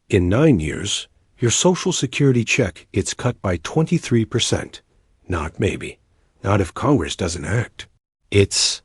In 9 years, your Social Security check gets cut by 23%. Not maybe. Not if Congress doesn't act. It's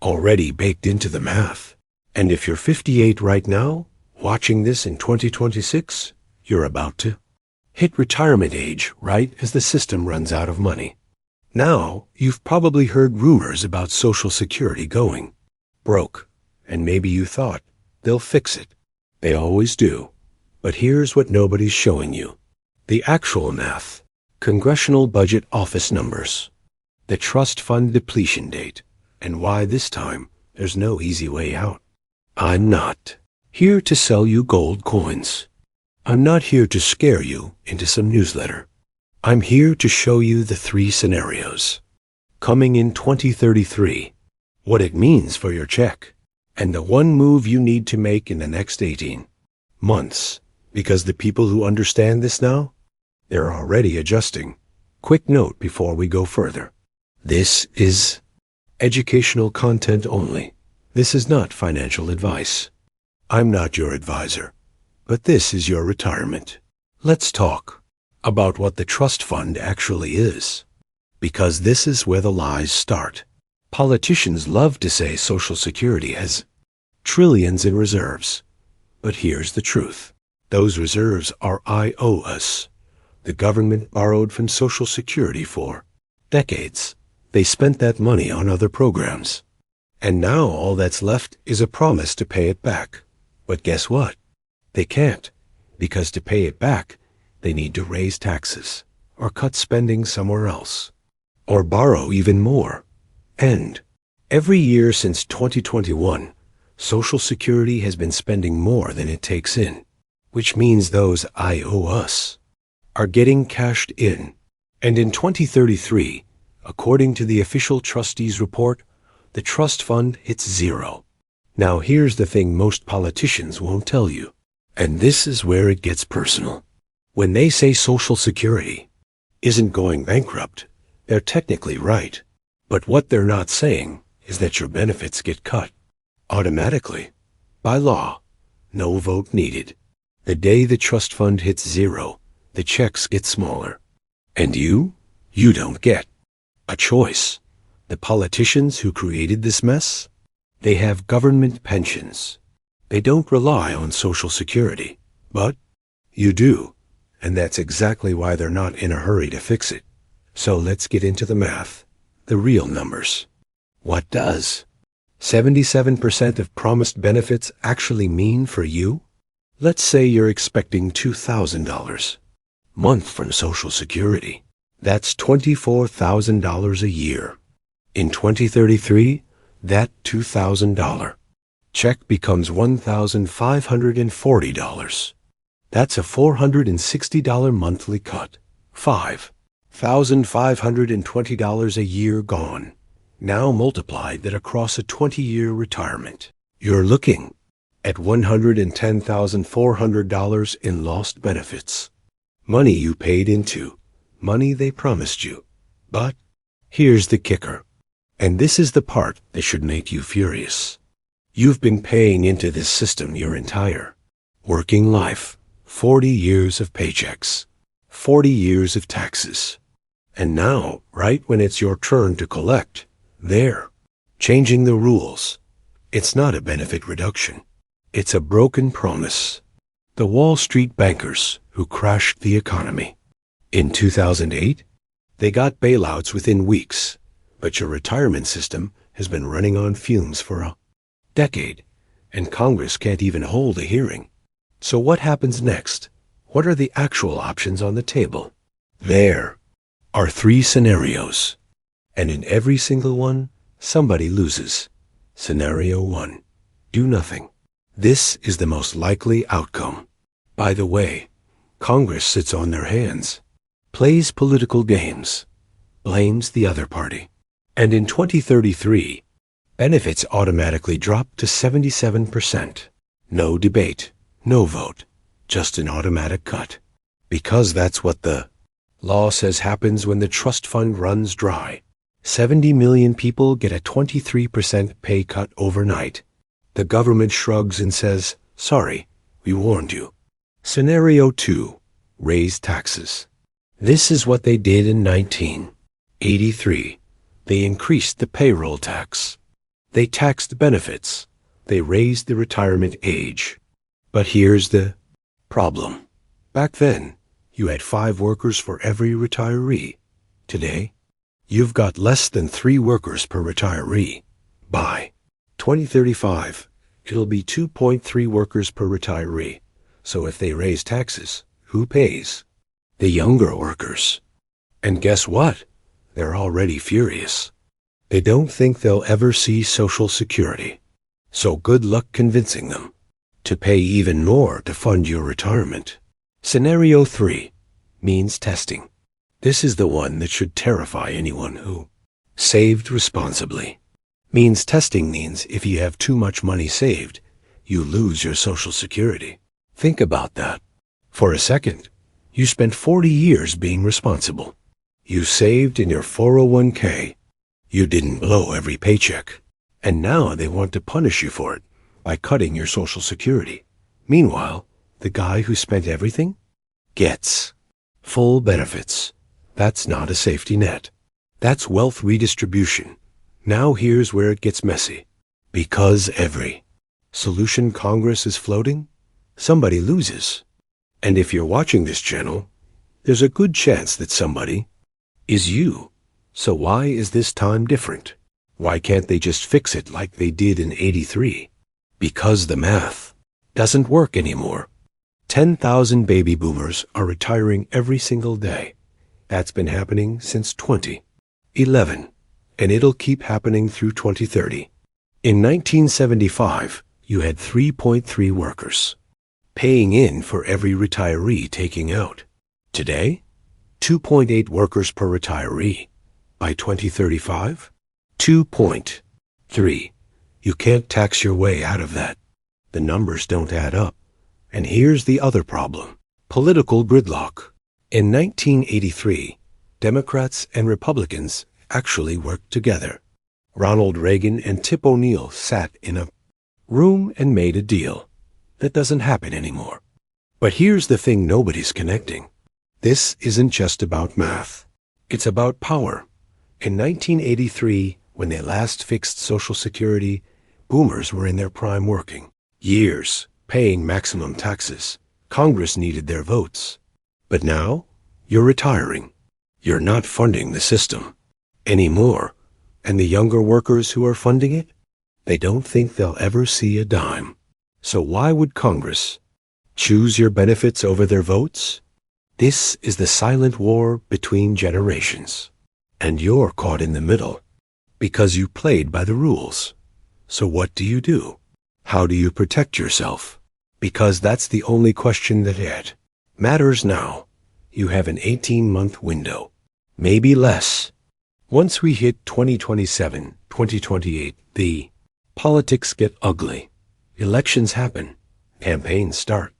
already baked into the math. And if you're 58 right now, watching this in 2026, you're about to hit retirement age right as the system runs out of money. Now, you've probably heard rumors about Social Security going broke, and maybe you thought they'll fix it. They always do. But here's what nobody's showing you. The actual math. Congressional Budget Office numbers. The trust fund depletion date, and why this time there's no easy way out. I'm not here to sell you gold coins. I'm not here to scare you into some newsletter. I'm here to show you the 3 scenarios. Coming in 2033, what it means for your check, and the one move you need to make in the next 18 months. Because the people who understand this now, they're already adjusting. Quick note before we go further. This is educational content only. This is not financial advice. I'm not your advisor, but this is your retirement. Let's talk about what the trust fund actually is, because this is where the lies start. Politicians love to say Social Security has trillions in reserves, but here's the truth. Those reserves are IOUs. The government borrowed from Social Security for decades. They spent that money on other programs. And now all that's left is a promise to pay it back. But guess what? They can't, because to pay it back, they need to raise taxes, or cut spending somewhere else, or borrow even more. And every year since 2021, Social Security has been spending more than it takes in, which means those IOUs are getting cashed in. And in 2033, according to the official Trustees report, the trust fund hits 0. Now here's the thing most politicians won't tell you, and this is where it gets personal. When they say Social Security isn't going bankrupt, they're technically right. But what they're not saying is that your benefits get cut automatically, by law, no vote needed. The day the trust fund hits 0, the checks get smaller. And you don't get a choice. The politicians who created this mess, they have government pensions. They don't rely on Social Security, but you do. And that's exactly why they're not in a hurry to fix it. So let's get into the math, the real numbers. What does 77% of promised benefits actually mean for you? Let's say you're expecting $2,000 a month from Social Security. That's $24,000 a year. In 2033, that $2,000 check becomes $1,540. That's a $460 monthly cut. $5,520 a year gone. Now multiply that across a 20-year retirement. You're looking at $110,400 in lost benefits. Money you paid into, money they promised you. But here's the kicker, and this is the part that should make you furious. You've been paying into this system your entire working life, 40 years of paychecks, 40 years of taxes. And now, right when it's your turn to collect, they're changing the rules. It's not a benefit reduction. It's a broken promise. The Wall Street bankers who crashed the economy. In 2008, they got bailouts within weeks, but your retirement system has been running on fumes for a decade, and Congress can't even hold a hearing. So what happens next? What are the actual options on the table? There are 3 scenarios, and in every single one, somebody loses. Scenario 1, do nothing. This is the most likely outcome. By the way, Congress sits on their hands, plays political games, blames the other party. And in 2033, benefits automatically drop to 77%. No debate, no vote, just an automatic cut. Because that's what the law says happens when the trust fund runs dry. 70 million people get a 23% pay cut overnight. The government shrugs and says, sorry, we warned you. Scenario 2. Raise taxes. This is what they did in 1983. They increased the payroll tax. They taxed benefits. They raised the retirement age. But here's the problem. Back then, you had 5 workers for every retiree. Today, you've got less than 3 workers per retiree. By 2035, it'll be 2.3 workers per retiree. So if they raise taxes, who pays? The younger workers. And guess what? They're already furious. They don't think they'll ever see Social Security. So good luck convincing them to pay even more to fund your retirement. Scenario 3. Means testing. This is the one that should terrify anyone who saved responsibly. Means testing means if you have too much money saved, you lose your Social Security. Think about that. For a second, you spent 40 years being responsible. You saved in your 401k. You didn't blow every paycheck. And now they want to punish you for it by cutting your Social Security. Meanwhile, the guy who spent everything gets full benefits. That's not a safety net. That's wealth redistribution. Now here's where it gets messy. Because every solution Congress is floating, somebody loses. And if you're watching this channel, there's a good chance that somebody is you. So why is this time different? Why can't they just fix it like they did in '83? Because the math doesn't work anymore. 10,000 baby boomers are retiring every single day. That's been happening since 2011, and it'll keep happening through 2030. In 1975, you had 3.3 workers paying in for every retiree taking out. Today, 2.8 workers per retiree. By 2035, 2.3. You can't tax your way out of that. The numbers don't add up. And here's the other problem. Political gridlock. In 1983, Democrats and Republicans actually worked together. Ronald Reagan and Tip O'Neill sat in a room and made a deal. That doesn't happen anymore. But here's the thing nobody's connecting. This isn't just about math. It's about power. In 1983, when they last fixed Social Security, boomers were in their prime working years, paying maximum taxes. Congress needed their votes. But now, you're retiring. You're not funding the system anymore. And the younger workers who are funding it, they don't think they'll ever see a dime. So why would Congress choose your benefits over their votes? This is the silent war between generations. And you're caught in the middle because you played by the rules. So what do? How do you protect yourself? Because that's the only question that matters now. You have an 18-month window, maybe less. Once we hit 2027, 2028, the politics get ugly. Elections happen. Campaigns start.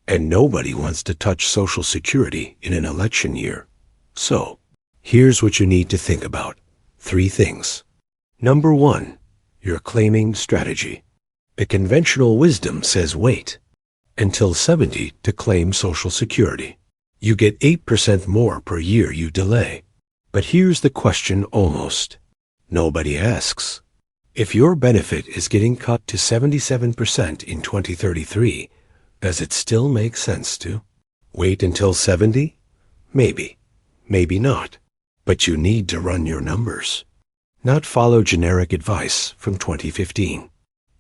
And nobody wants to touch Social Security in an election year. So, here's what you need to think about. 3 things. Number 1, your claiming strategy. The conventional wisdom says wait until 70 to claim Social Security. You get 8% more per year you delay. But here's the question almost nobody asks. If your benefit is getting cut to 77% in 2033, does it still make sense to wait until 70? Maybe. Maybe not. But you need to run your numbers, not follow generic advice from 2015.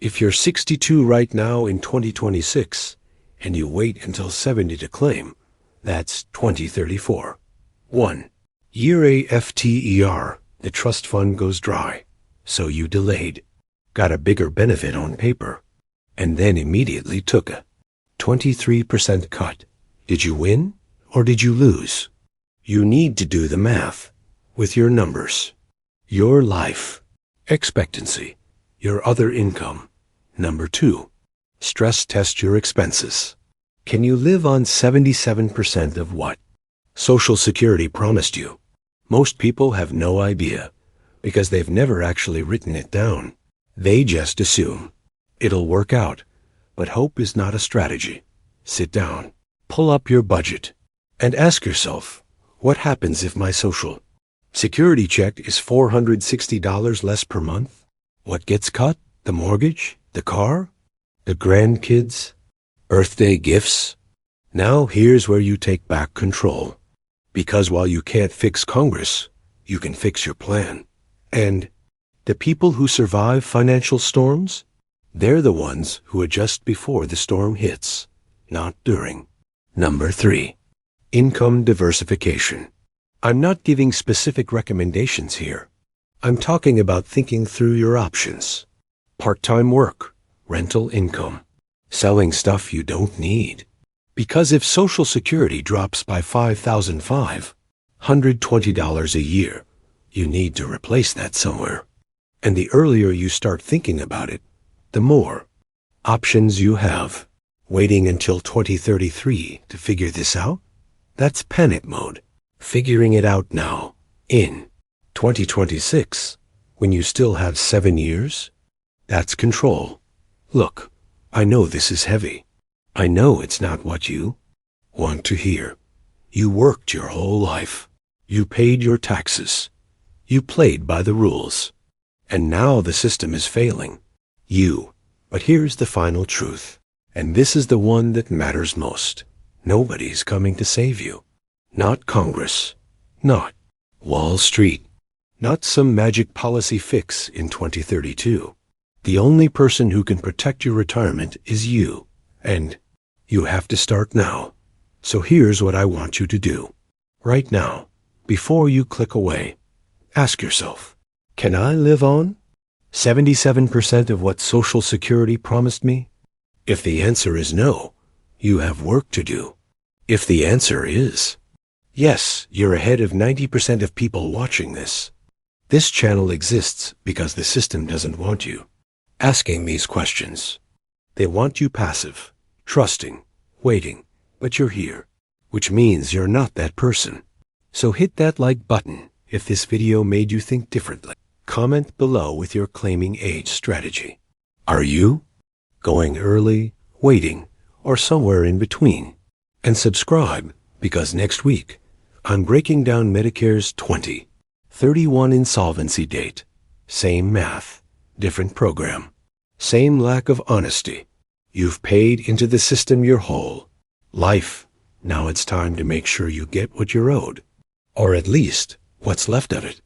If you're 62 right now in 2026, and you wait until 70 to claim, that's 2034. 1. Year AFTER, the trust fund goes dry. So you delayed, got a bigger benefit on paper, and then immediately took a 23% cut. Did you win or did you lose? You need to do the math with your numbers. Your life expectancy, your other income. Number 2, stress test your expenses. Can you live on 77% of what Social Security promised you? Most people have no idea because they've never actually written it down. They just assume it'll work out. But hope is not a strategy. Sit down. Pull up your budget and ask yourself, what happens if my Social Security check is $460 less per month? What gets cut? The mortgage? The car? The grandkids? Earth Day gifts? Now here's where you take back control. Because while you can't fix Congress, you can fix your plan. And the people who survive financial storms, they're the ones who adjust before the storm hits, not during. Number 3, income diversification. I'm not giving specific recommendations here. I'm talking about thinking through your options. Part-time work, rental income, selling stuff you don't need. Because if Social Security drops by $5,520 a year, you need to replace that somewhere. And the earlier you start thinking about it, the more options you have. Waiting until 2033 to figure this out? That's panic mode. Figuring it out now, in 2026, when you still have 7 years? That's control. Look, I know this is heavy. I know it's not what you want to hear. You worked your whole life. You paid your taxes. You played by the rules. And now the system is failing you. But here's the final truth. And this is the one that matters most. Nobody's coming to save you. Not Congress. Not Wall Street. Not some magic policy fix in 2032. The only person who can protect your retirement is you. And you have to start now. So here's what I want you to do. Right now, before you click away, ask yourself, can I live on 77% of what Social Security promised me? If the answer is no, you have work to do. If the answer is yes, you're ahead of 90% of people watching this. This channel exists because the system doesn't want you asking these questions. They want you passive, trusting, waiting, but you're here, which means you're not that person. So hit that like button if this video made you think differently. Comment below with your claiming age strategy. Are you going early, waiting, or somewhere in between? And subscribe, because next week, I'm breaking down Medicare's 2031 insolvency date. Same math, different program. Same lack of honesty. You've paid into the system your whole life. Now it's time to make sure you get what you're owed, or at least what's left of it.